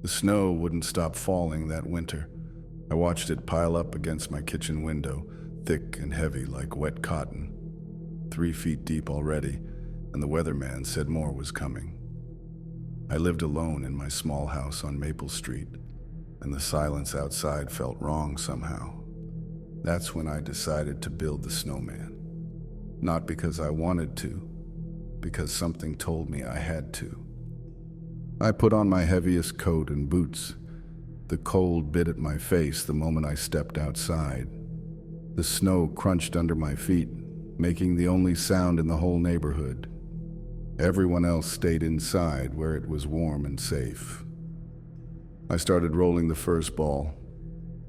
The snow wouldn't stop falling that winter. I watched it pile up against my kitchen window, thick and heavy like wet cotton. 3 feet deep already, and the weatherman said more was coming. I lived alone in my small house on Maple Street, and the silence outside felt wrong somehow. That's when I decided to build the snowman. Not because I wanted to, because something told me I had to. I put on my heaviest coat and boots. The cold bit at my face the moment I stepped outside. The snow crunched under my feet, making the only sound in the whole neighborhood. Everyone else stayed inside where it was warm and safe. I started rolling the first ball.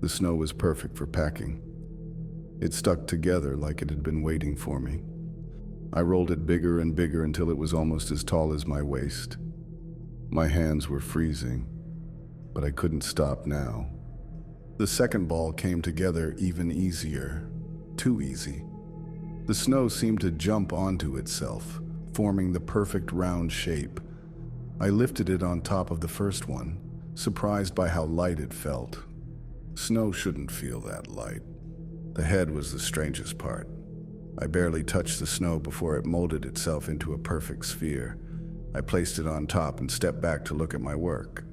The snow was perfect for packing. It stuck together like it had been waiting for me. I rolled it bigger and bigger until it was almost as tall as my waist. My hands were freezing, but I couldn't stop now. The second ball came together even easier. Too easy. The snow seemed to jump onto itself, forming the perfect round shape. I lifted it on top of the first one, surprised by how light it felt. Snow shouldn't feel that light. The head was the strangest part. I barely touched the snow before it molded itself into a perfect sphere. I placed it on top and stepped back to look at my work.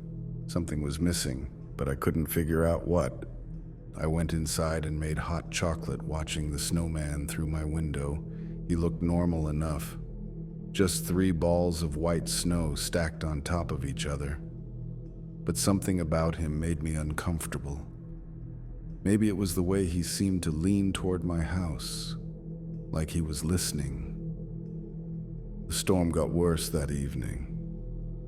Something was missing, but I couldn't figure out what. I went inside and made hot chocolate watching the snowman through my window. He looked normal enough. Just 3 balls of white snow stacked on top of each other. But something about him made me uncomfortable. Maybe it was the way he seemed to lean toward my house, like he was listening. The storm got worse that evening.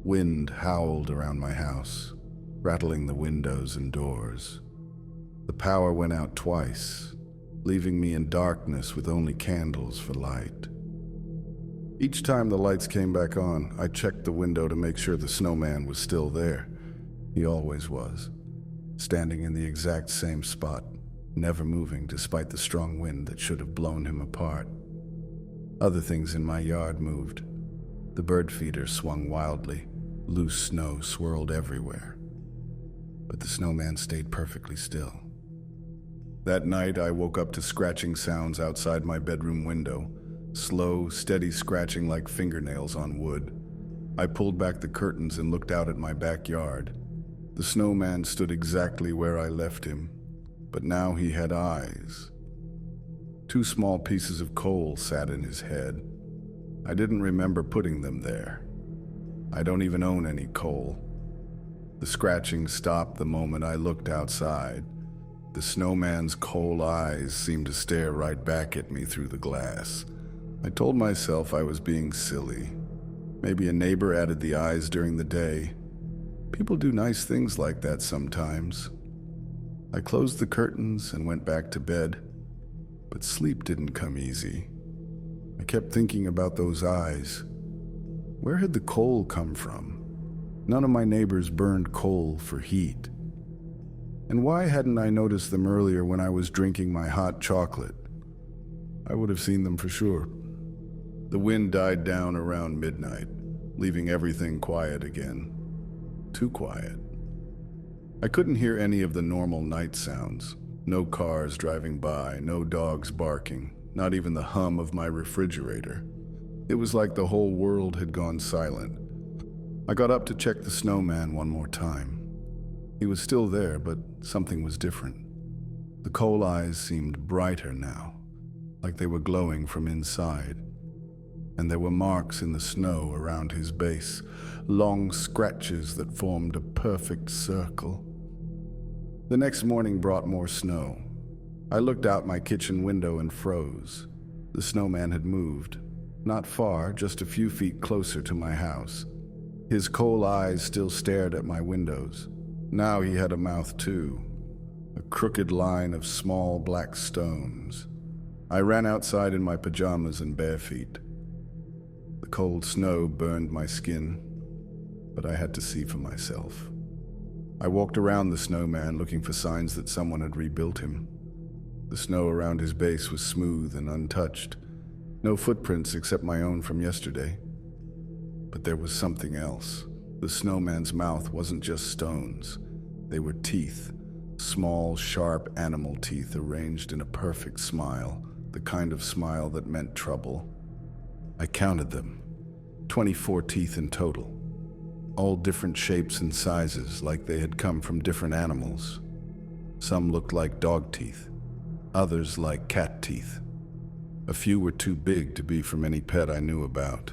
Wind howled around my house, rattling the windows and doors. The power went out twice, leaving me in darkness with only candles for light. Each time the lights came back on, I checked the window to make sure the snowman was still there. He always was, standing in the exact same spot, never moving despite the strong wind that should have blown him apart. Other things in my yard moved. The bird feeder swung wildly. Loose snow swirled everywhere. But the snowman stayed perfectly still. That night, I woke up to scratching sounds outside my bedroom window. Slow, steady scratching like fingernails on wood. I pulled back the curtains and looked out at my backyard. The snowman stood exactly where I left him, but now he had eyes. 2 small pieces of coal sat in his head. I didn't remember putting them there. I don't even own any coal. The scratching stopped the moment I looked outside. The snowman's coal eyes seemed to stare right back at me through the glass. I told myself I was being silly. Maybe a neighbor added the eyes during the day. People do nice things like that sometimes. I closed the curtains and went back to bed. But sleep didn't come easy. I kept thinking about those eyes. Where had the coal come from? None of my neighbors burned coal for heat. And why hadn't I noticed them earlier when I was drinking my hot chocolate? I would have seen them for sure. The wind died down around midnight, leaving everything quiet again. Too quiet. I couldn't hear any of the normal night sounds. No cars driving by, no dogs barking, not even the hum of my refrigerator. It was like the whole world had gone silent. I got up to check the snowman one more time. He was still there, but something was different. The coal eyes seemed brighter now, like they were glowing from inside. And there were marks in the snow around his base, long scratches that formed a perfect circle. The next morning brought more snow. I looked out my kitchen window and froze. The snowman had moved. Not far, just a few feet closer to my house. His coal eyes still stared at my windows. Now he had a mouth too, a crooked line of small black stones. I ran outside in my pajamas and bare feet. The cold snow burned my skin, but I had to see for myself. I walked around the snowman looking for signs that someone had rebuilt him. The snow around his base was smooth and untouched. No footprints except my own from yesterday. But there was something else. The snowman's mouth wasn't just stones. They were teeth, small, sharp animal teeth arranged in a perfect smile, the kind of smile that meant trouble. I counted them, 24 teeth in total, all different shapes and sizes, like they had come from different animals. Some looked like dog teeth, others like cat teeth. A few were too big to be from any pet I knew about.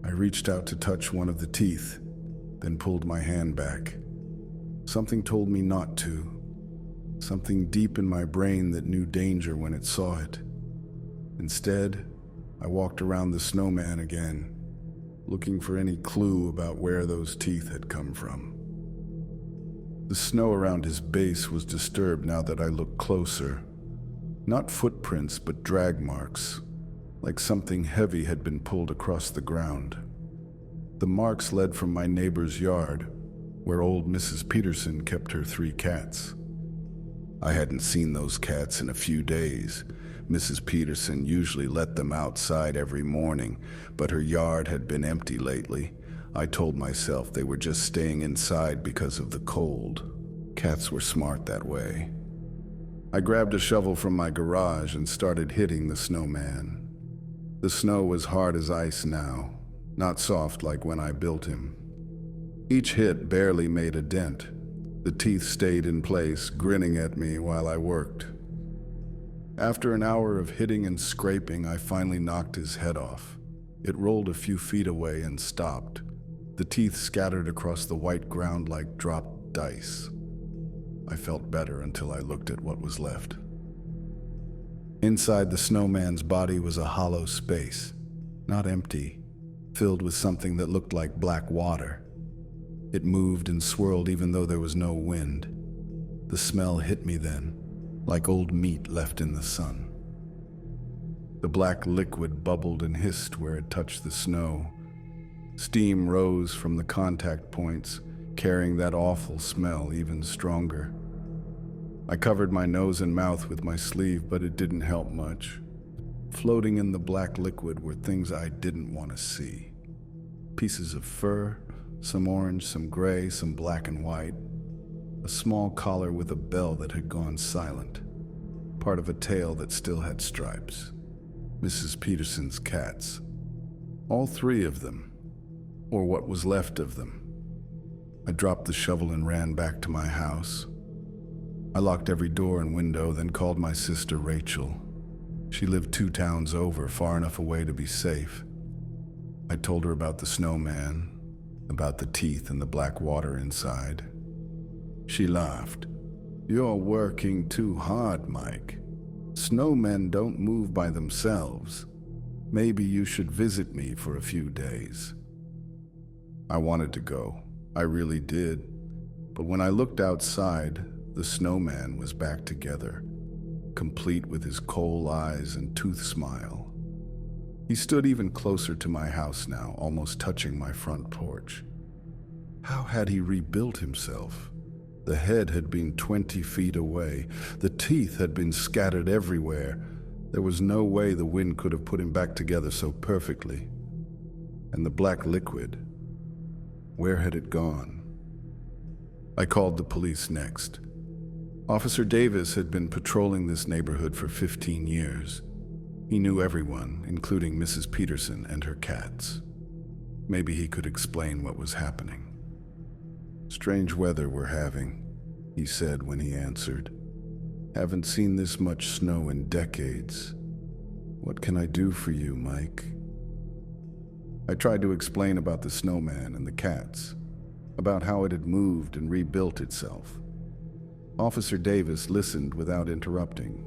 I reached out to touch one of the teeth, then pulled my hand back. Something told me not to. Something deep in my brain that knew danger when it saw it. Instead, I walked around the snowman again, looking for any clue about where those teeth had come from. The snow around his base was disturbed now that I looked closer. Not footprints, but drag marks, like something heavy had been pulled across the ground. The marks led from my neighbor's yard, where old Mrs. Peterson kept her 3 cats. I hadn't seen those cats in a few days. Mrs. Peterson usually let them outside every morning, but her yard had been empty lately. I told myself they were just staying inside because of the cold. Cats were smart that way. I grabbed a shovel from my garage and started hitting the snowman. The snow was hard as ice now, not soft like when I built him. Each hit barely made a dent. The teeth stayed in place, grinning at me while I worked. After an hour of hitting and scraping, I finally knocked his head off. It rolled a few feet away and stopped. The teeth scattered across the white ground like dropped dice. I felt better until I looked at what was left. Inside the snowman's body was a hollow space, not empty, filled with something that looked like black water. It moved and swirled even though there was no wind. The smell hit me then, like old meat left in the sun. The black liquid bubbled and hissed where it touched the snow. Steam rose from the contact points, carrying that awful smell even stronger. I covered my nose and mouth with my sleeve, but it didn't help much. Floating in the black liquid were things I didn't want to see. Pieces of fur, some orange, some gray, some black and white. A small collar with a bell that had gone silent. Part of a tail that still had stripes. Mrs. Peterson's cats. All 3 of them. Or what was left of them. I dropped the shovel and ran back to my house. I locked every door and window, then called my sister Rachel. She lived 2 towns over, far enough away to be safe. I told her about the snowman, about the teeth and the black water inside. She laughed. "You're working too hard, Mike. Snowmen don't move by themselves. Maybe you should visit me for a few days." I wanted to go. I really did. But when I looked outside, the snowman was back together, complete with his coal eyes and tooth smile. He stood even closer to my house now, almost touching my front porch. How had he rebuilt himself? The head had been 20 feet away. The teeth had been scattered everywhere. There was no way the wind could have put him back together so perfectly. And the black liquid, where had it gone? I called the police next. Officer Davis had been patrolling this neighborhood for 15 years. He knew everyone, including Mrs. Peterson and her cats. Maybe he could explain what was happening. "Strange weather we're having," he said when he answered. "Haven't seen this much snow in decades. What can I do for you, Mike?" I tried to explain about the snowman and the cats, about how it had moved and rebuilt itself. Officer Davis listened without interrupting,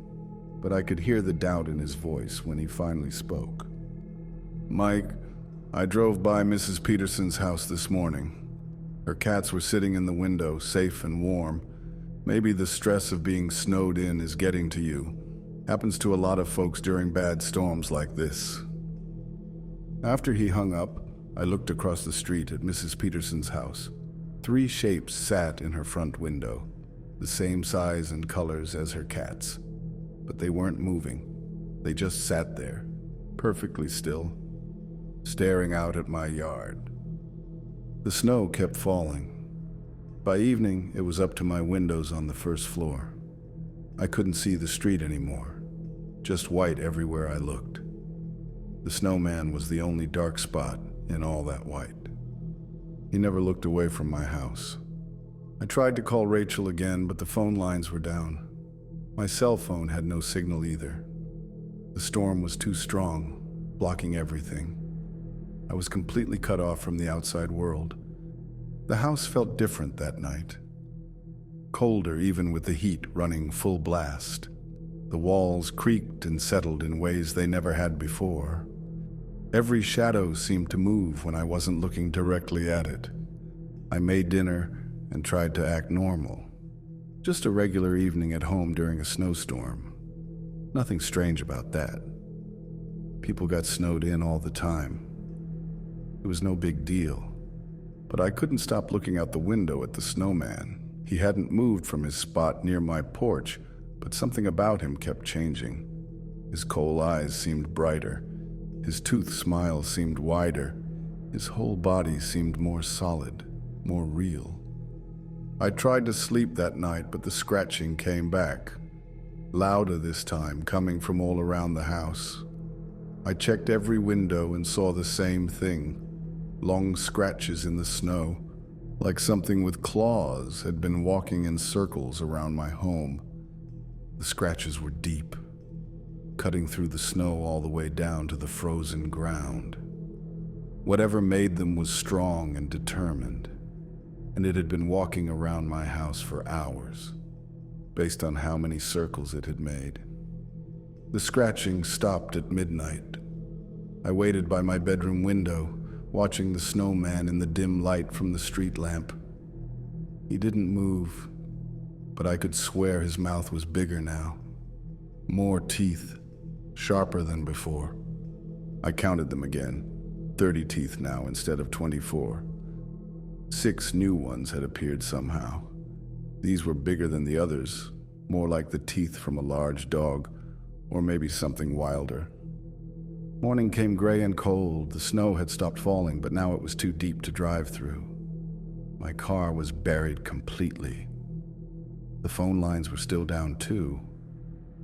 but I could hear the doubt in his voice when he finally spoke. "Mike, I drove by Mrs. Peterson's house this morning. Her cats were sitting in the window, safe and warm. Maybe the stress of being snowed in is getting to you. Happens to a lot of folks during bad storms like this." After he hung up, I looked across the street at Mrs. Peterson's house. 3 shapes sat in her front window, the same size and colors as her cats. But they weren't moving. They just sat there, perfectly still, staring out at my yard. The snow kept falling. By evening, it was up to my windows on the first floor. I couldn't see the street anymore, just white everywhere I looked. The snowman was the only dark spot in all that white. He never looked away from my house. I tried to call Rachel again, but the phone lines were down. My cell phone had no signal either. The storm was too strong, blocking everything. I was completely cut off from the outside world. The house felt different that night. Colder even with the heat running full blast. The walls creaked and settled in ways they never had before. Every shadow seemed to move when I wasn't looking directly at it. I made dinner and tried to act normal. Just a regular evening at home during a snowstorm. Nothing strange about that. People got snowed in all the time. It was no big deal. But I couldn't stop looking out the window at the snowman. He hadn't moved from his spot near my porch, but something about him kept changing. His coal eyes seemed brighter. His tooth smile seemed wider. His whole body seemed more solid, more real. I tried to sleep that night, but the scratching came back. Louder this time, coming from all around the house. I checked every window and saw the same thing. Long scratches in the snow, like something with claws had been walking in circles around my home. The scratches were deep, cutting through the snow all the way down to the frozen ground. Whatever made them was strong and determined, and it had been walking around my house for hours, based on how many circles it had made. The scratching stopped at midnight. I waited by my bedroom window, watching the snowman in the dim light from the street lamp. He didn't move, but I could swear his mouth was bigger now. More teeth, sharper than before. I counted them again, 30 teeth now instead of 24. 6 new ones had appeared somehow. These were bigger than the others, more like the teeth from a large dog, or maybe something wilder. Morning came gray and cold. The snow had stopped falling, but now it was too deep to drive through. My car was buried completely. The phone lines were still down too.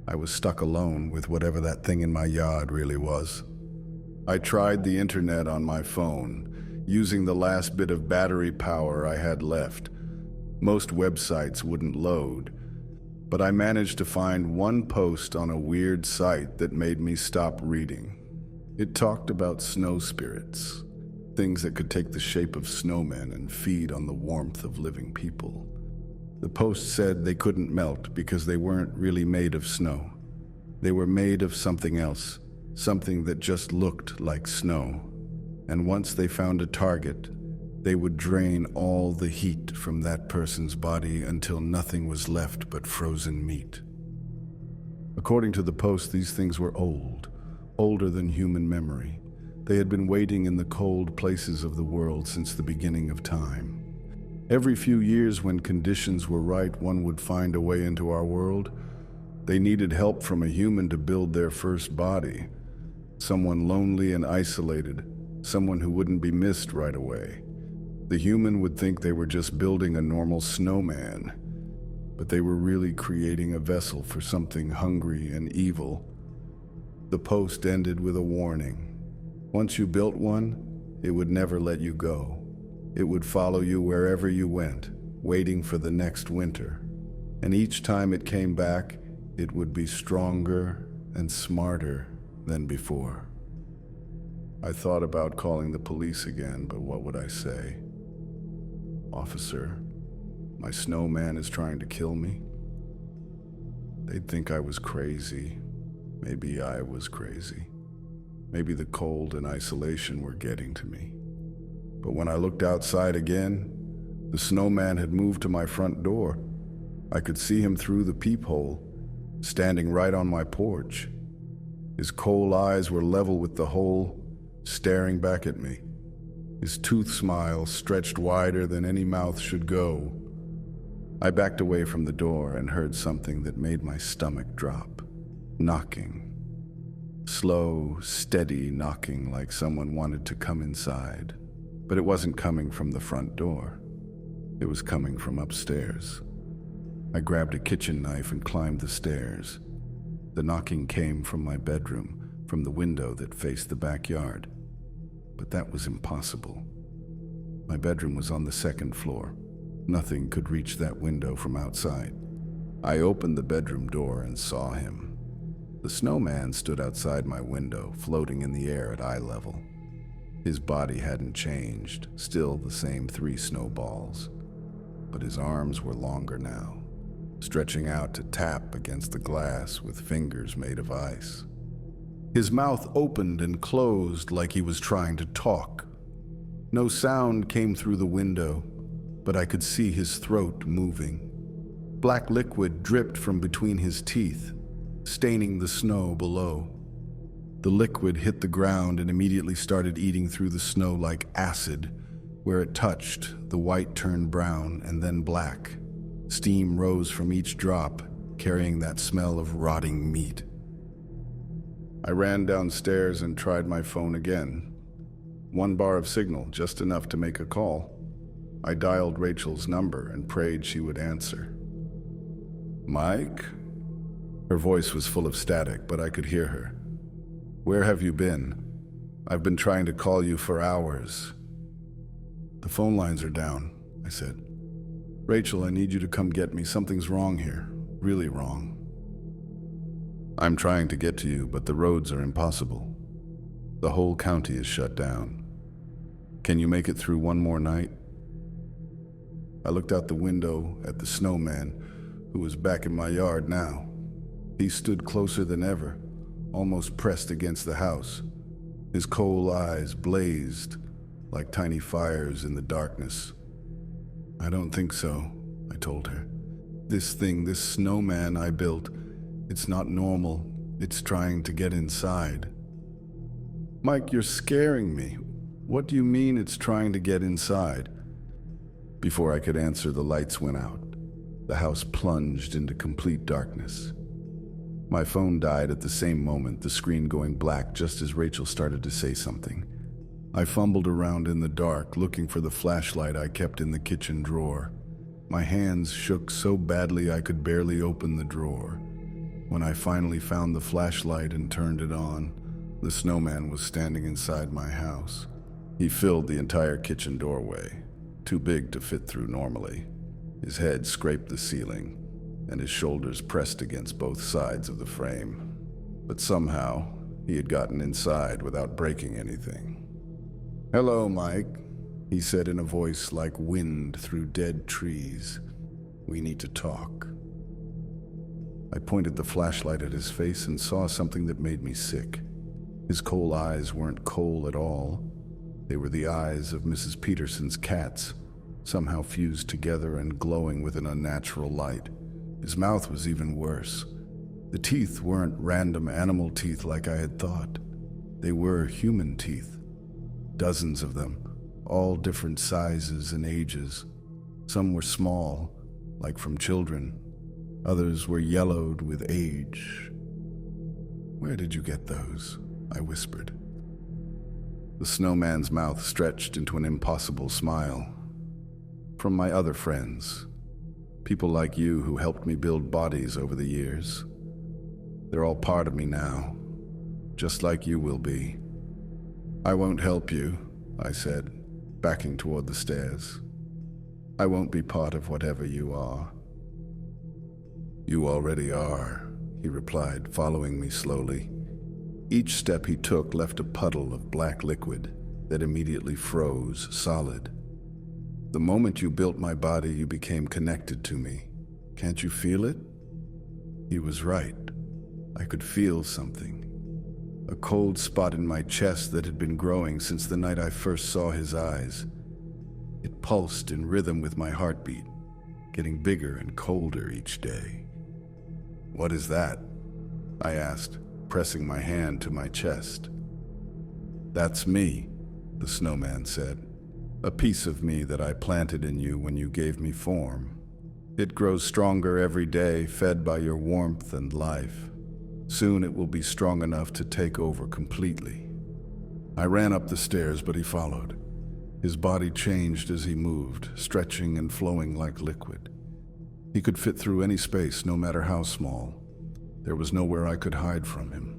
I was stuck alone with whatever that thing in my yard really was. I tried the internet on my phone, using the last bit of battery power I had left. Most websites wouldn't load, but I managed to find one post on a weird site that made me stop reading. It talked about snow spirits, things that could take the shape of snowmen and feed on the warmth of living people. The post said they couldn't melt because they weren't really made of snow. They were made of something else, something that just looked like snow. And once they found a target, they would drain all the heat from that person's body until nothing was left but frozen meat. According to the post, these things were old, older than human memory. They had been waiting in the cold places of the world since the beginning of time. Every few years, when conditions were right, one would find a way into our world. They needed help from a human to build their first body. Someone lonely and isolated, someone who wouldn't be missed right away. The human would think they were just building a normal snowman, but they were really creating a vessel for something hungry and evil. The post ended with a warning. Once you built one, it would never let you go. It would follow you wherever you went, waiting for the next winter. And each time it came back, it would be stronger and smarter than before. I thought about calling the police again, but what would I say? Officer, my snowman is trying to kill me? They'd think I was crazy. Maybe I was crazy. Maybe the cold and isolation were getting to me. But when I looked outside again, the snowman had moved to my front door. I could see him through the peephole, standing right on my porch. His coal eyes were level with the hole, staring back at me. His tooth smile stretched wider than any mouth should go. I backed away from the door and heard something that made my stomach drop. Knocking. Slow, steady knocking like someone wanted to come inside, But it wasn't coming from the front door. It was coming from upstairs. I grabbed a kitchen knife and climbed the stairs. The knocking came from my bedroom, from the window that faced the backyard. But that was impossible. My bedroom was on the second floor. Nothing could reach that window from outside. I opened the bedroom door and saw him. The snowman stood outside my window, floating in the air at eye level. His body hadn't changed, still the same 3 snowballs. But his arms were longer now, stretching out to tap against the glass with fingers made of ice. His mouth opened and closed like he was trying to talk. No sound came through the window, but I could see his throat moving. Black liquid dripped from between his teeth, staining the snow below. The liquid hit the ground and immediately started eating through the snow like acid. Where it touched, the white turned brown and then black. Steam rose from each drop, carrying that smell of rotting meat. I ran downstairs and tried my phone again. 1 bar of signal, just enough to make a call. I dialed Rachel's number and prayed she would answer. "Mike?" Her voice was full of static, but I could hear her. "Where have you been? I've been trying to call you for hours." "The phone lines are down," I said. "Rachel, I need you to come get me. Something's wrong here. Really wrong." "I'm trying to get to you, but the roads are impossible. The whole county is shut down. Can you make it through one more night?" I looked out the window at the snowman, who was back in my yard now. He stood closer than ever, almost pressed against the house. His coal eyes blazed like tiny fires in the darkness. "I don't think so," I told her. This snowman I built, it's not normal. It's trying to get inside." "Mike, you're scaring me. What do you mean it's trying to get inside?" Before I could answer, the lights went out. The house plunged into complete darkness. My phone died at the same moment, the screen going black just as Rachel started to say something. I fumbled around in the dark, looking for the flashlight I kept in the kitchen drawer. My hands shook so badly I could barely open the drawer. When I finally found the flashlight and turned it on, the snowman was standing inside my house. He filled the entire kitchen doorway, too big to fit through normally. His head scraped the ceiling, and his shoulders pressed against both sides of the frame. But somehow, he had gotten inside without breaking anything. "Hello, Mike," he said in a voice like wind through dead trees. "We need to talk." I pointed the flashlight at his face and saw something that made me sick. His coal eyes weren't coal at all. They were the eyes of Mrs. Peterson's cats, somehow fused together and glowing with an unnatural light. His mouth was even worse. The teeth weren't random animal teeth like I had thought. They were human teeth. Dozens of them, all different sizes and ages. Some were small, like from children. Others were yellowed with age. "Where did you get those?" I whispered. The snowman's mouth stretched into an impossible smile. "From my other friends. People like you who helped me build bodies over the years. They're all part of me now, just like you will be." "I won't help you," I said, backing toward the stairs. "I won't be part of whatever you are." "You already are," he replied, following me slowly. Each step he took left a puddle of black liquid that immediately froze solid. "The moment you built my body, you became connected to me. Can't you feel it?" He was right. I could feel something. A cold spot in my chest that had been growing since the night I first saw his eyes. It pulsed in rhythm with my heartbeat, getting bigger and colder each day. "What is that?" I asked, pressing my hand to my chest. "That's me," the snowman said. "A piece of me that I planted in you when you gave me form. It grows stronger every day, fed by your warmth and life. Soon it will be strong enough to take over completely." I ran up the stairs, but he followed. His body changed as he moved, stretching and flowing like liquid. He could fit through any space, no matter how small. There was nowhere I could hide from him.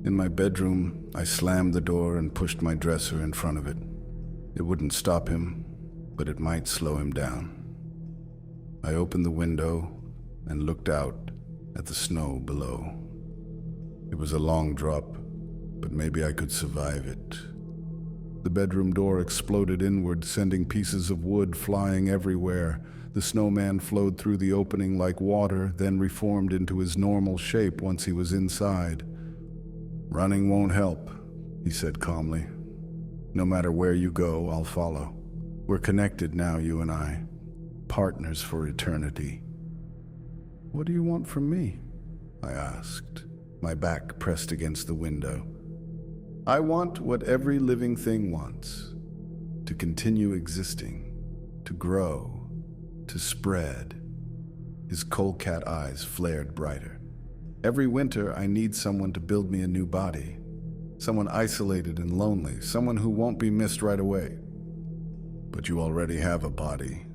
In my bedroom, I slammed the door and pushed my dresser in front of it. It wouldn't stop him, but it might slow him down. I opened the window and looked out at the snow below. It was a long drop, but maybe I could survive it. The bedroom door exploded inward, sending pieces of wood flying everywhere. The snowman flowed through the opening like water, then reformed into his normal shape once he was inside. "Running won't help," he said calmly. "No matter where you go, I'll follow. We're connected now, you and I. Partners for eternity." "What do you want from me?" I asked, my back pressed against the window. "I want what every living thing wants. To continue existing, to grow, to spread." His cold cat eyes flared brighter. "Every winter, I need someone to build me a new body. Someone isolated and lonely, someone who won't be missed right away." "But you already have a body."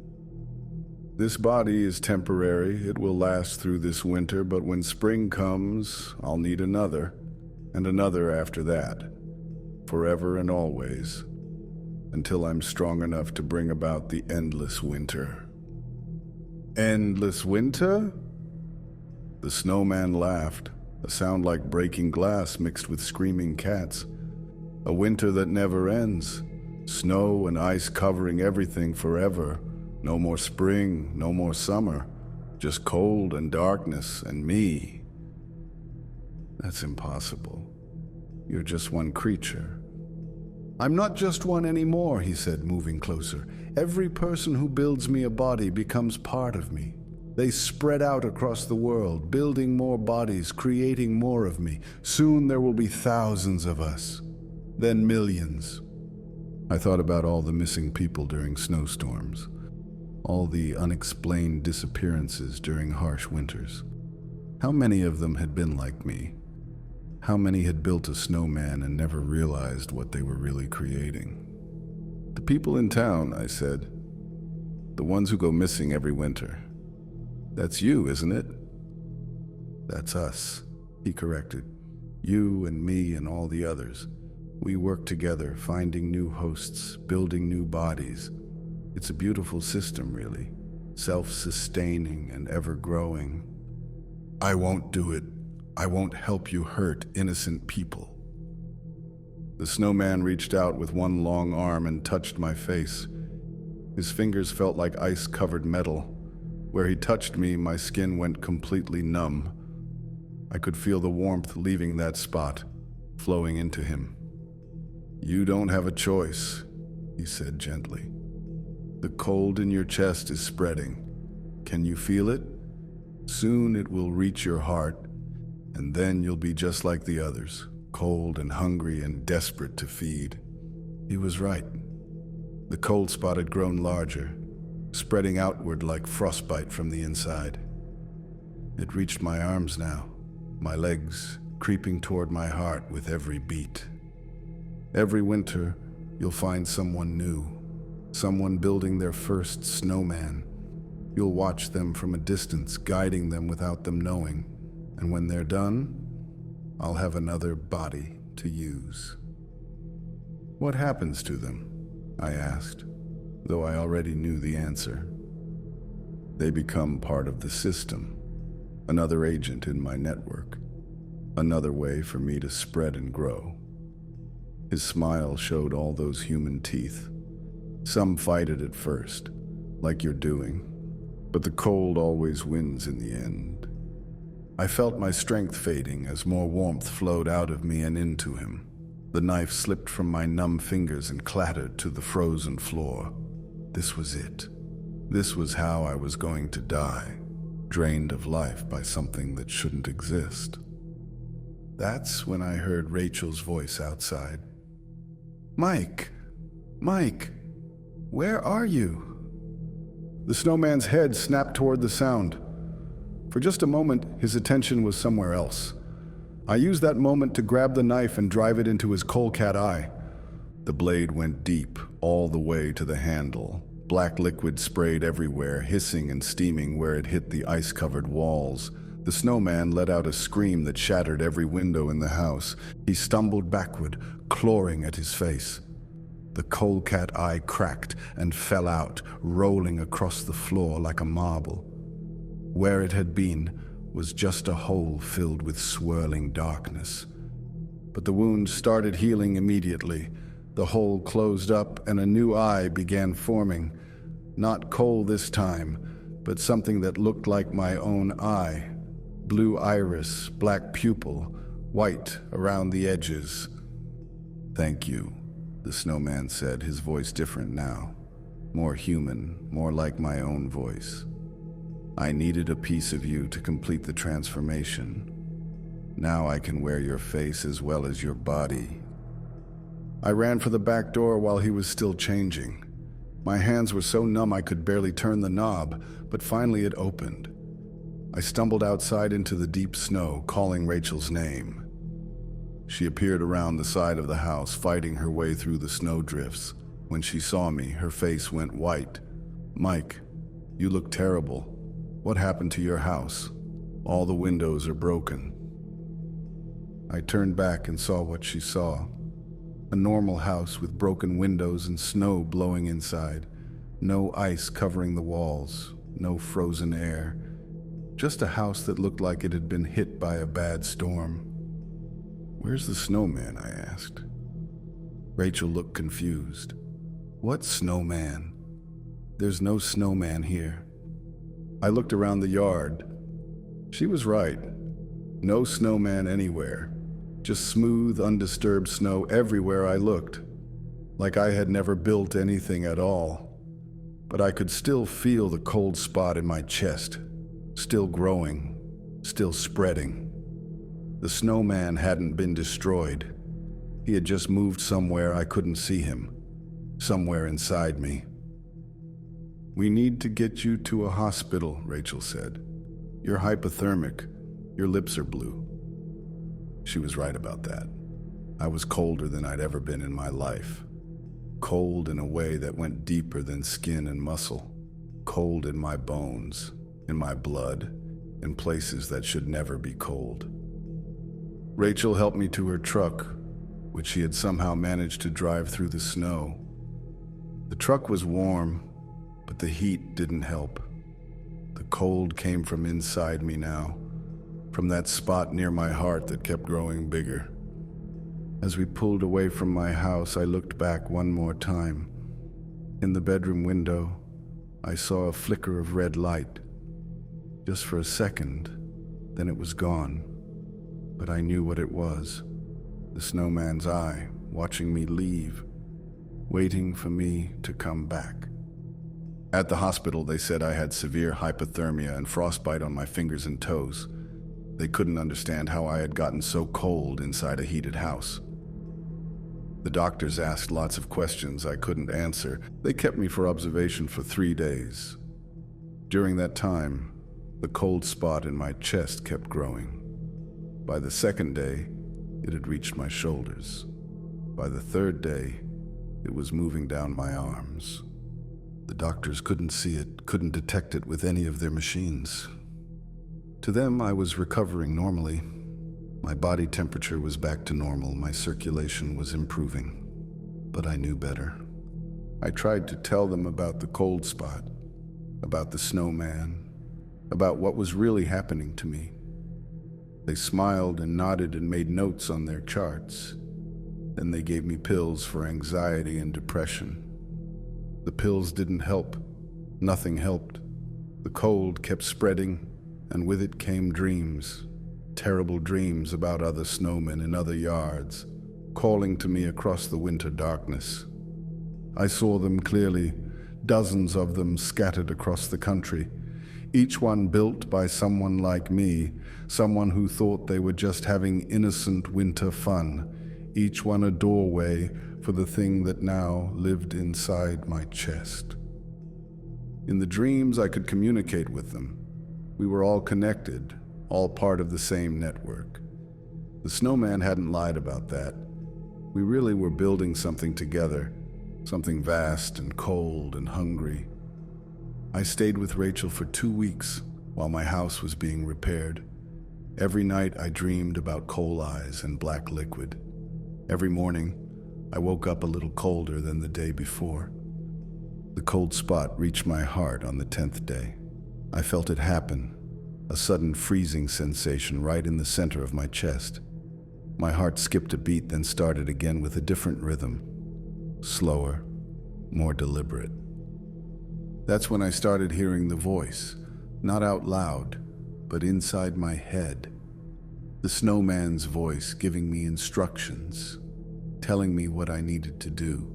"This body is temporary. It will last through this winter, but when spring comes, I'll need another, and another after that. Forever and always, until I'm strong enough to bring about the endless winter." "Endless winter?" The snowman laughed, a sound like breaking glass mixed with screaming cats. "A winter that never ends. Snow and ice covering everything forever. No more spring, no more summer. Just cold and darkness and me." "That's impossible. You're just one creature." "I'm not just one anymore," he said, moving closer. "Every person who builds me a body becomes part of me. They spread out across the world, building more bodies, creating more of me. Soon there will be thousands of us, then millions." I thought about all the missing people during snowstorms, all the unexplained disappearances during harsh winters. How many of them had been like me? How many had built a snowman and never realized what they were really creating? "The people in town," I said. "The ones who go missing every winter. That's you, isn't it?" "That's us," he corrected. "You and me and all the others. We work together, finding new hosts, building new bodies. It's a beautiful system, really. Self-sustaining and ever-growing." "I won't do it. I won't help you hurt innocent people." The snowman reached out with one long arm and touched my face. His fingers felt like ice-covered metal. Where he touched me, my skin went completely numb. I could feel the warmth leaving that spot, flowing into him. "You don't have a choice," he said gently. "The cold in your chest is spreading. Can you feel it? Soon it will reach your heart, and then you'll be just like the others, cold and hungry and desperate to feed." He was right. The cold spot had grown larger, spreading outward like frostbite from the inside. It reached my arms now, my legs creeping toward my heart with every beat. Every winter, you'll find someone new, someone building their first snowman. You'll watch them from a distance, guiding them without them knowing. And when they're done, I'll have another body to use. "What happens to them?" I asked, though I already knew the answer. "They become part of the system, another agent in my network, another way for me to spread and grow." His smile showed all those human teeth. Some fight it at first, like you're doing, but the cold always wins in the end. I felt my strength fading as more warmth flowed out of me and into him. The knife slipped from my numb fingers and clattered to the frozen floor. This was it. This was how I was going to die, drained of life by something that shouldn't exist. That's when I heard Rachel's voice outside. "Mike! Mike! Where are you?" The snowman's head snapped toward the sound. For just a moment, his attention was somewhere else. I used that moment to grab the knife and drive it into his cold cat eye. The blade went deep, all the way to the handle. Black liquid sprayed everywhere, hissing and steaming where it hit the ice-covered walls. The snowman let out a scream that shattered every window in the house. He stumbled backward, clawing at his face. The coal cat eye cracked and fell out, rolling across the floor like a marble. Where it had been was just a hole filled with swirling darkness. But the wound started healing immediately. The hole closed up and a new eye began forming. Not coal this time, but something that looked like my own eye. Blue iris, black pupil, white around the edges. "Thank you," the snowman said, his voice different now. More human, more like my own voice. "I needed a piece of you to complete the transformation. Now I can wear your face as well as your body." I ran for the back door while he was still changing. My hands were so numb I could barely turn the knob, but finally it opened. I stumbled outside into the deep snow, calling Rachel's name. She appeared around the side of the house, fighting her way through the snowdrifts. When she saw me, her face went white. "Mike, you look terrible. What happened to your house? All the windows are broken." I turned back and saw what she saw. A normal house with broken windows and snow blowing inside. No ice covering the walls, no frozen air. Just a house that looked like it had been hit by a bad storm. "Where's the snowman?" I asked. Rachel looked confused. "What snowman? There's no snowman here." I looked around the yard. She was right. No snowman anywhere. Just smooth, undisturbed snow everywhere I looked. Like I had never built anything at all. But I could still feel the cold spot in my chest. Still growing. Still spreading. The snowman hadn't been destroyed. He had just moved somewhere I couldn't see him. Somewhere inside me. "We need to get you to a hospital," Rachel said. "You're hypothermic. Your lips are blue." She was right about that. I was colder than I'd ever been in my life. Cold in a way that went deeper than skin and muscle. Cold in my bones, in my blood, in places that should never be cold. Rachel helped me to her truck, which she had somehow managed to drive through the snow. The truck was warm, but the heat didn't help. The cold came from inside me now, from that spot near my heart that kept growing bigger. As we pulled away from my house, I looked back one more time. In the bedroom window, I saw a flicker of red light. Just for a second, then it was gone. But I knew what it was. The snowman's eye, watching me leave, waiting for me to come back. At the hospital, they said I had severe hypothermia and frostbite on my fingers and toes. They couldn't understand how I had gotten so cold inside a heated house. The doctors asked lots of questions I couldn't answer. They kept me for observation for 3 days. During that time, the cold spot in my chest kept growing. By the second day, it had reached my shoulders. By the third day, it was moving down my arms. The doctors couldn't see it, couldn't detect it with any of their machines. To them, I was recovering normally. My body temperature was back to normal, my circulation was improving. But I knew better. I tried to tell them about the cold spot, about the snowman, about what was really happening to me. They smiled and nodded and made notes on their charts. Then they gave me pills for anxiety and depression. The pills didn't help. Nothing helped. The cold kept spreading, and with it came dreams. Terrible dreams about other snowmen in other yards, calling to me across the winter darkness. I saw them clearly, dozens of them scattered across the country, each one built by someone like me, someone who thought they were just having innocent winter fun, each one a doorway for the thing that now lived inside my chest. In the dreams, I could communicate with them. We were all connected, all part of the same network. The snowman hadn't lied about that. We really were building something together, something vast and cold and hungry. I stayed with Rachel for 2 weeks while my house was being repaired. Every night I dreamed about coal eyes and black liquid. Every morning, I woke up a little colder than the day before. The cold spot reached my heart on the 10th day. I felt it happen, a sudden freezing sensation right in the center of my chest. My heart skipped a beat, then started again with a different rhythm, slower, more deliberate. That's when I started hearing the voice, not out loud, but inside my head. The snowman's voice giving me instructions, telling me what I needed to do.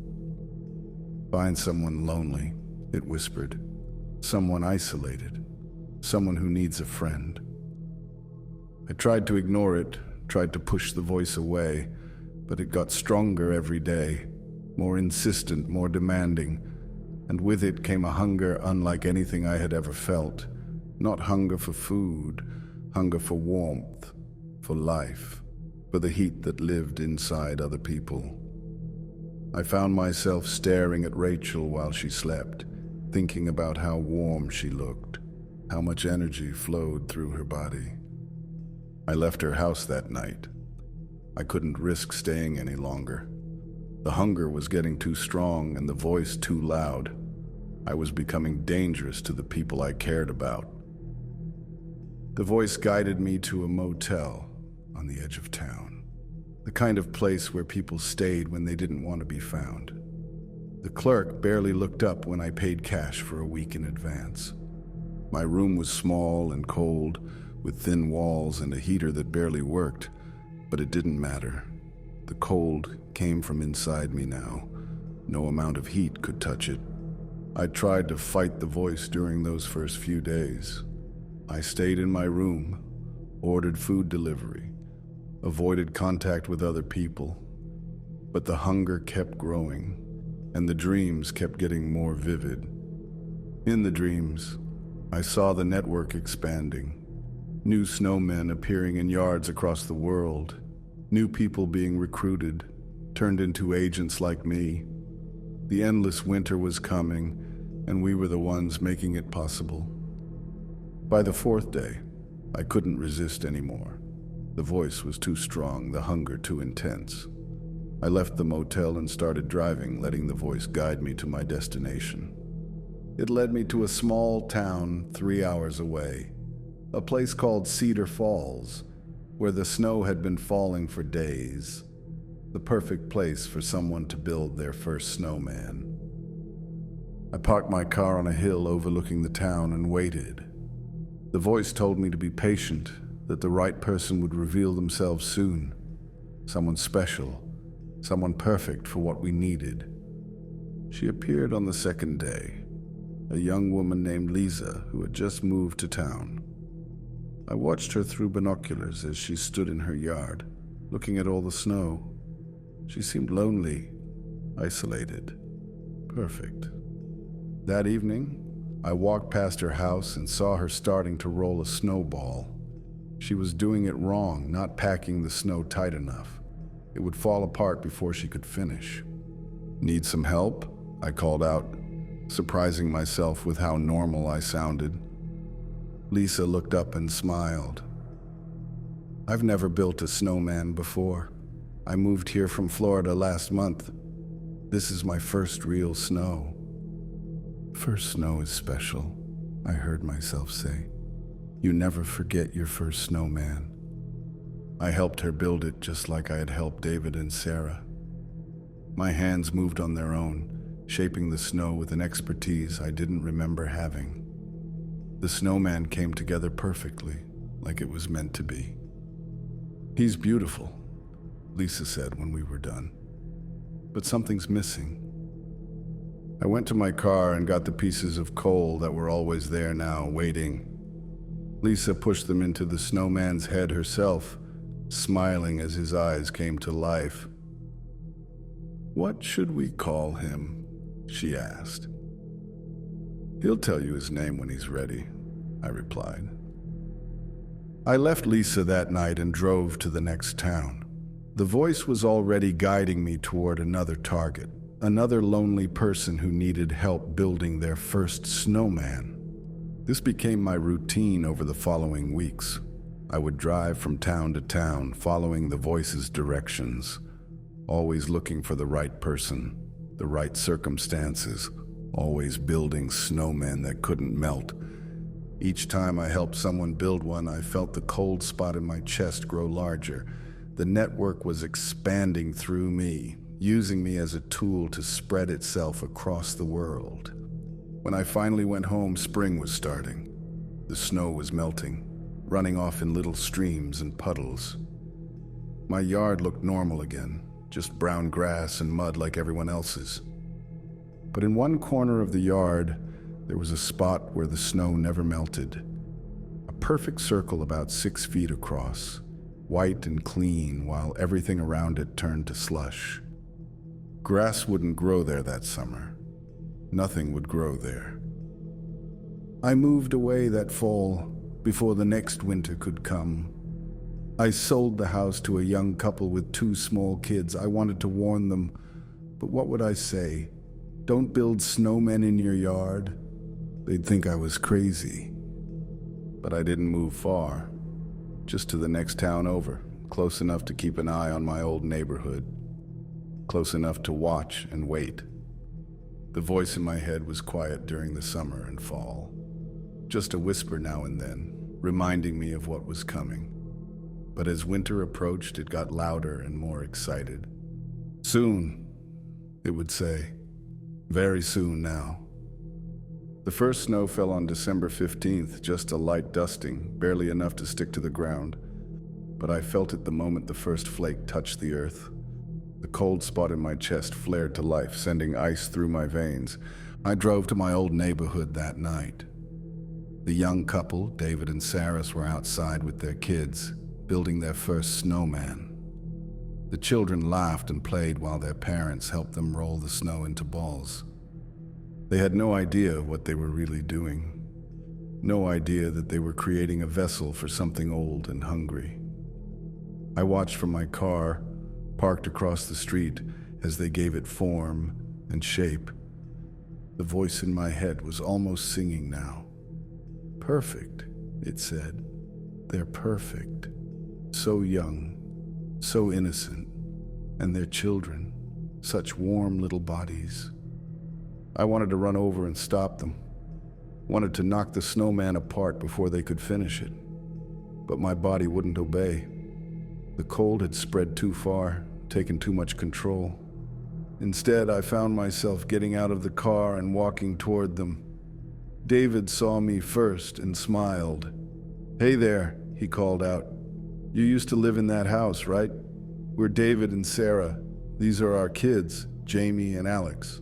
Find someone lonely, it whispered. Someone isolated. Someone who needs a friend. I tried to ignore it, tried to push the voice away, but it got stronger every day, more insistent, more demanding, and with it came a hunger unlike anything I had ever felt. Not hunger for food, hunger for warmth, for life, for the heat that lived inside other people. I found myself staring at Rachel while she slept, thinking about how warm she looked, how much energy flowed through her body. I left her house that night. I couldn't risk staying any longer. The hunger was getting too strong and the voice too loud. I was becoming dangerous to the people I cared about. The voice guided me to a motel on the edge of town, the kind of place where people stayed when they didn't want to be found. The clerk barely looked up when I paid cash for a week in advance. My room was small and cold, with thin walls and a heater that barely worked, but it didn't matter. The cold came from inside me now. No amount of heat could touch it. I tried to fight the voice during those first few days. I stayed in my room, ordered food delivery, avoided contact with other people, but the hunger kept growing, and the dreams kept getting more vivid. In the dreams, I saw the network expanding, new snowmen appearing in yards across the world, new people being recruited, turned into agents like me. The endless winter was coming, and we were the ones making it possible. By the 4th day, I couldn't resist anymore. The voice was too strong, the hunger too intense. I left the motel and started driving, letting the voice guide me to my destination. It led me to a small town 3 hours away, a place called Cedar Falls, where the snow had been falling for days. The perfect place for someone to build their first snowman. I parked my car on a hill overlooking the town and waited. The voice told me to be patient, that the right person would reveal themselves soon. Someone special, someone perfect for what we needed. She appeared on the 2nd day, a young woman named Lisa who had just moved to town. I watched her through binoculars as she stood in her yard, looking at all the snow. She seemed lonely, isolated, perfect. That evening, I walked past her house and saw her starting to roll a snowball. She was doing it wrong, not packing the snow tight enough. It would fall apart before she could finish. Need some help? I called out, surprising myself with how normal I sounded. Lisa looked up and smiled. I've never built a snowman before. I moved here from Florida last month. This is my first real snow. First snow is special, I heard myself say. You never forget your first snowman. I helped her build it just like I had helped David and Sarah. My hands moved on their own, shaping the snow with an expertise I didn't remember having. The snowman came together perfectly, like it was meant to be. He's beautiful, Lisa said when we were done. But something's missing. I went to my car and got the pieces of coal that were always there now, waiting. Lisa pushed them into the snowman's head herself, smiling as his eyes came to life. What should we call him? She asked. He'll tell you his name when he's ready, I replied. I left Lisa that night and drove to the next town. The voice was already guiding me toward another target, another lonely person who needed help building their first snowman. This became my routine over the following weeks. I would drive from town to town, following the voice's directions, always looking for the right person, the right circumstances, always building snowmen that couldn't melt. Each time I helped someone build one, I felt the cold spot in my chest grow larger. The network was expanding through me, using me as a tool to spread itself across the world. When I finally went home, spring was starting. The snow was melting, running off in little streams and puddles. My yard looked normal again, just brown grass and mud like everyone else's. But in one corner of the yard, there was a spot where the snow never melted. A perfect circle about 6 feet across, white and clean, while everything around it turned to slush. Grass wouldn't grow there that summer. Nothing would grow there. I moved away that fall before the next winter could come. I sold the house to a young couple with 2 small kids. I wanted to warn them, but what would I say? Don't build snowmen in your yard? They'd think I was crazy. But I didn't move far, just to the next town over, close enough to keep an eye on my old neighborhood, close enough to watch and wait. The voice in my head was quiet during the summer and fall, just a whisper now and then, reminding me of what was coming. But as winter approached, it got louder and more excited. Soon, it would say. Very soon now. The first snow fell on December 15th, just a light dusting, barely enough to stick to the ground. But I felt it the moment the first flake touched the earth. The cold spot in my chest flared to life, sending ice through my veins. I drove to my old neighborhood that night. The young couple, David and Sarah, were outside with their kids, building their first snowman. The children laughed and played while their parents helped them roll the snow into balls. They had no idea what they were really doing. No idea that they were creating a vessel for something old and hungry. I watched from my car, parked across the street, as they gave it form and shape. The voice in my head was almost singing now. Perfect, it said. They're perfect. So young, so innocent, and their children, such warm little bodies. I wanted to run over and stop them, wanted to knock the snowman apart before they could finish it. But my body wouldn't obey. The cold had spread too far, taken too much control. Instead, I found myself getting out of the car and walking toward them. David saw me first and smiled. "Hey there," he called out. "You used to live in that house, right? We're David and Sarah. These are our kids, Jamie and Alex."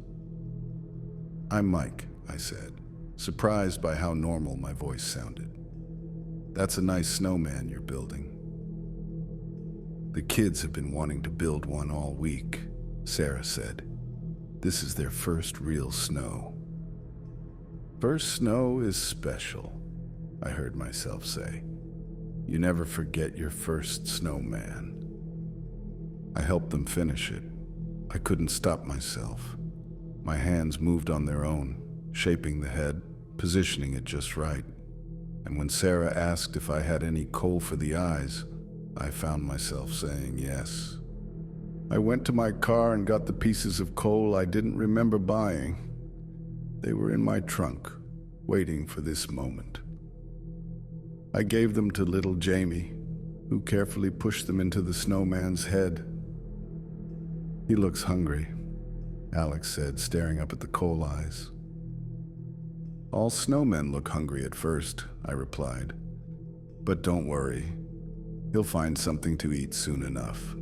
"I'm Mike," I said, surprised by how normal my voice sounded. "That's a nice snowman you're building." "The kids have been wanting to build one all week," Sarah said. "This is their first real snow." "First snow is special," I heard myself say. "You never forget your first snowman." I helped them finish it. I couldn't stop myself. My hands moved on their own, shaping the head, positioning it just right. And when Sarah asked if I had any coal for the eyes, I found myself saying yes. I went to my car and got the pieces of coal I didn't remember buying. They were in my trunk, waiting for this moment. I gave them to little Jamie, who carefully pushed them into the snowman's head. "He looks hungry," Alex said, staring up at the coal eyes. "All snowmen look hungry at first," I replied. "But don't worry. He'll find something to eat soon enough."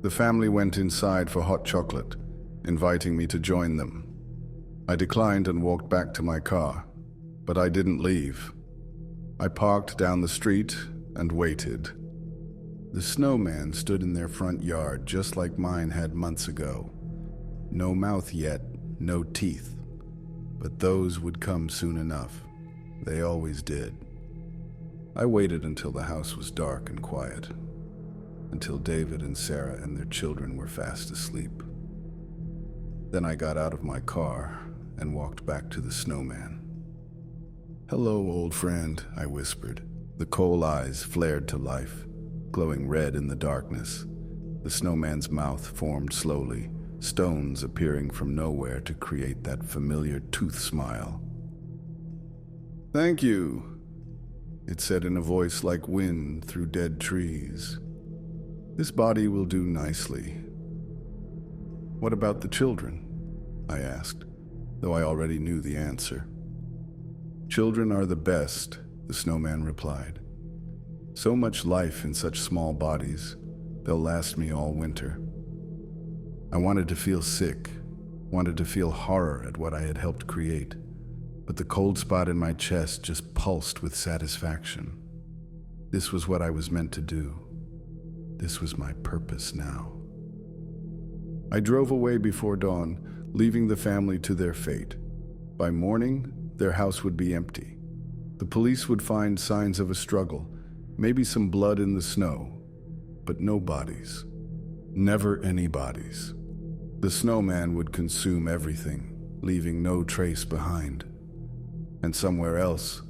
The family went inside for hot chocolate, inviting me to join them. I declined and walked back to my car, but I didn't leave. I parked down the street and waited. The snowman stood in their front yard just like mine had months ago. No mouth yet, no teeth, but those would come soon enough. They always did. I waited until the house was dark and quiet. until David and Sarah and their children were fast asleep. Then I got out of my car and walked back to the Snowman. "Hello, old friend," I whispered. The coal eyes flared to life, glowing red in the darkness. The Snowman's mouth formed slowly, stones appearing from nowhere to create that familiar tooth smile. "Thank you," it said in a voice like wind through dead trees. "This body will do nicely." "What about the children?" I asked, though I already knew the answer. "Children are the best," the Snowman replied. "So much life in such small bodies, they'll last me all winter." I wanted to feel sick, wanted to feel horror at what I had helped create, but the cold spot in my chest just pulsed with satisfaction. This was what I was meant to do. This was my purpose now. I drove away before dawn, leaving the family to their fate. By morning, their house would be empty. The police would find signs of a struggle, maybe some blood in the snow, but no bodies. Never any bodies. The Snowman would consume everything, leaving no trace behind. And somewhere else,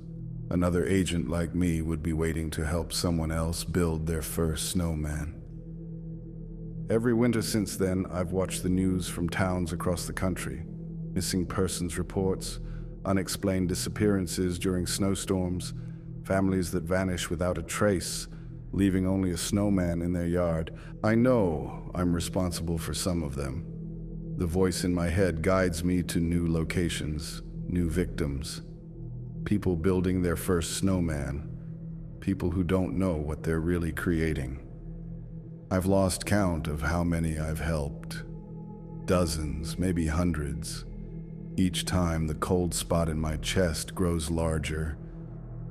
another agent like me would be waiting to help someone else build their first snowman. Every winter since then, I've watched the news from towns across the country. Missing persons reports, unexplained disappearances during snowstorms, families that vanish without a trace, leaving only a snowman in their yard. I know I'm responsible for some of them. The voice in my head guides me to new locations, new victims, people building their first snowman, people who don't know what they're really creating. I've lost count of how many I've helped. Dozens, maybe hundreds. Each time the cold spot in my chest grows larger.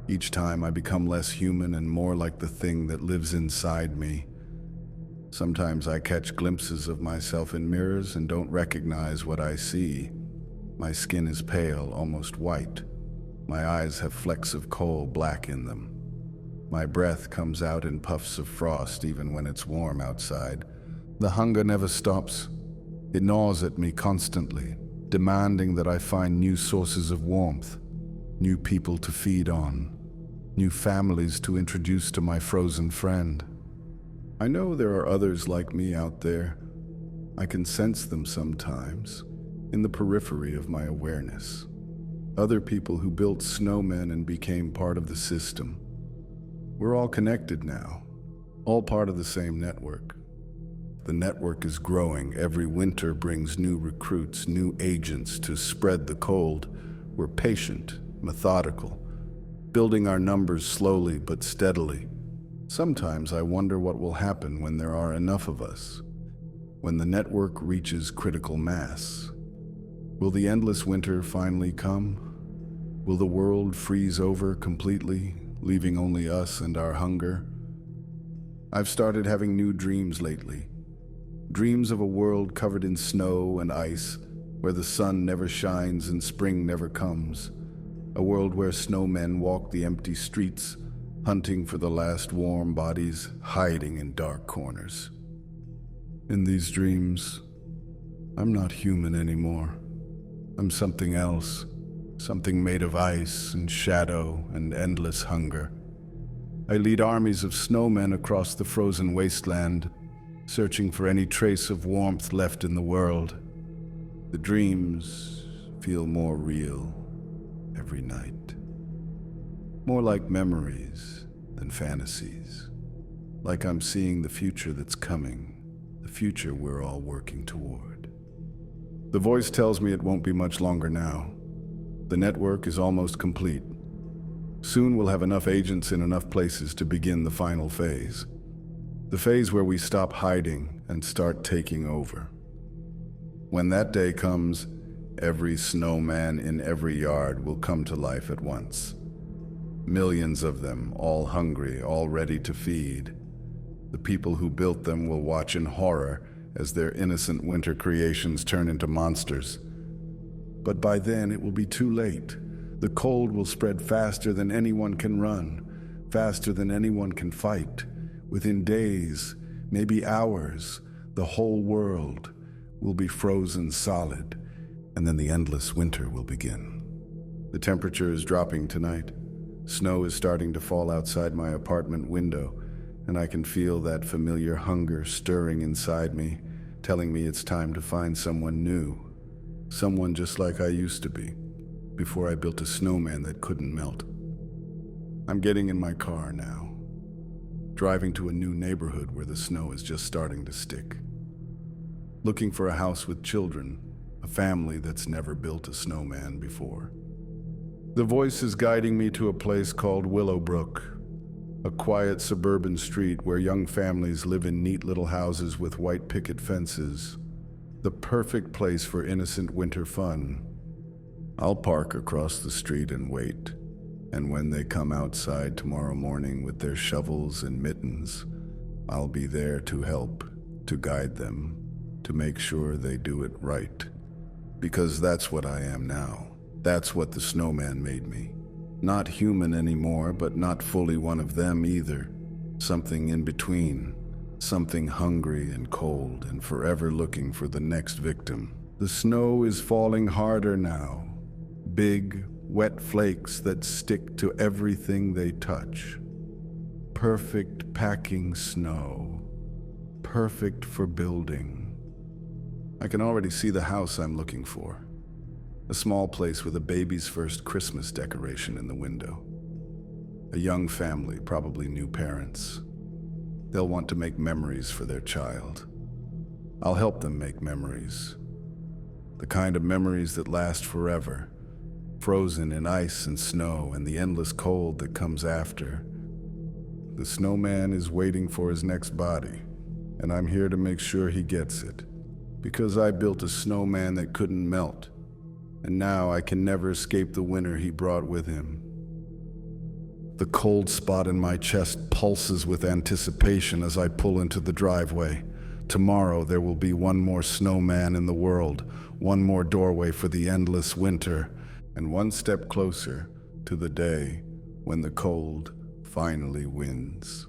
Each time I become less human and more like the thing that lives inside me. Sometimes I catch glimpses of myself in mirrors and don't recognize what I see. My skin is pale, almost white. My eyes have flecks of coal black in them. My breath comes out in puffs of frost even when it's warm outside. The hunger never stops. It gnaws at me constantly, demanding that I find new sources of warmth, new people to feed on, new families to introduce to my frozen friend. I know there are others like me out there. I can sense them sometimes, in the periphery of my awareness. Other people who built snowmen and became part of the system. We're all connected now, all part of the same network. The network is growing. Every winter brings new recruits, new agents to spread the cold. We're patient, methodical, building our numbers slowly but steadily. Sometimes I wonder what will happen when there are enough of us, when the network reaches critical mass. Will the endless winter finally come? Will the world freeze over completely, leaving only us and our hunger? I've started having new dreams lately. Dreams of a world covered in snow and ice, where the sun never shines and spring never comes. A world where snowmen walk the empty streets, hunting for the last warm bodies, hiding in dark corners. In these dreams, I'm not human anymore. I'm something else, something made of ice and shadow and endless hunger. I lead armies of snowmen across the frozen wasteland, searching for any trace of warmth left in the world. The dreams feel more real every night. More like memories than fantasies. Like I'm seeing the future that's coming, the future we're all working toward. The voice tells me it won't be much longer now. The network is almost complete. Soon we'll have enough agents in enough places to begin the final phase. The phase where we stop hiding and start taking over. When that day comes, every snowman in every yard will come to life at once. Millions of them, all hungry, all ready to feed. The people who built them will watch in horror as their innocent winter creations turn into monsters. But by then it will be too late. The cold will spread faster than anyone can run, faster than anyone can fight. Within days, maybe hours, the whole world will be frozen solid, and then the endless winter will begin. The temperature is dropping tonight. Snow is starting to fall outside my apartment window, and I can feel that familiar hunger stirring inside me, telling me it's time to find someone new. Someone just like I used to be, before I built a snowman that couldn't melt. I'm getting in my car now, driving to a new neighborhood where the snow is just starting to stick. Looking for a house with children, a family that's never built a snowman before. The voice is guiding me to a place called Willowbrook, a quiet suburban street where young families live in neat little houses with white picket fences. The perfect place for innocent winter fun. I'll park across the street and wait, and when they come outside tomorrow morning with their shovels and mittens, I'll be there to help, to guide them, to make sure they do it right. Because that's what I am now. That's what the snowman made me. Not human anymore, but not fully one of them either. Something in between. Something hungry and cold and forever looking for the next victim. The snow is falling harder now. Big, wet flakes that stick to everything they touch. Perfect packing snow. Perfect for building. I can already see the house I'm looking for. A small place with a baby's first Christmas decoration in the window. A young family, probably new parents. They'll want to make memories for their child. I'll help them make memories. The kind of memories that last forever, frozen in ice and snow and the endless cold that comes after. The snowman is waiting for his next body, and I'm here to make sure he gets it. Because I built a snowman that couldn't melt, and now I can never escape the winter he brought with him. The cold spot in my chest pulses with anticipation as I pull into the driveway. Tomorrow there will be one more snowman in the world, one more doorway for the endless winter, and one step closer to the day when the cold finally wins.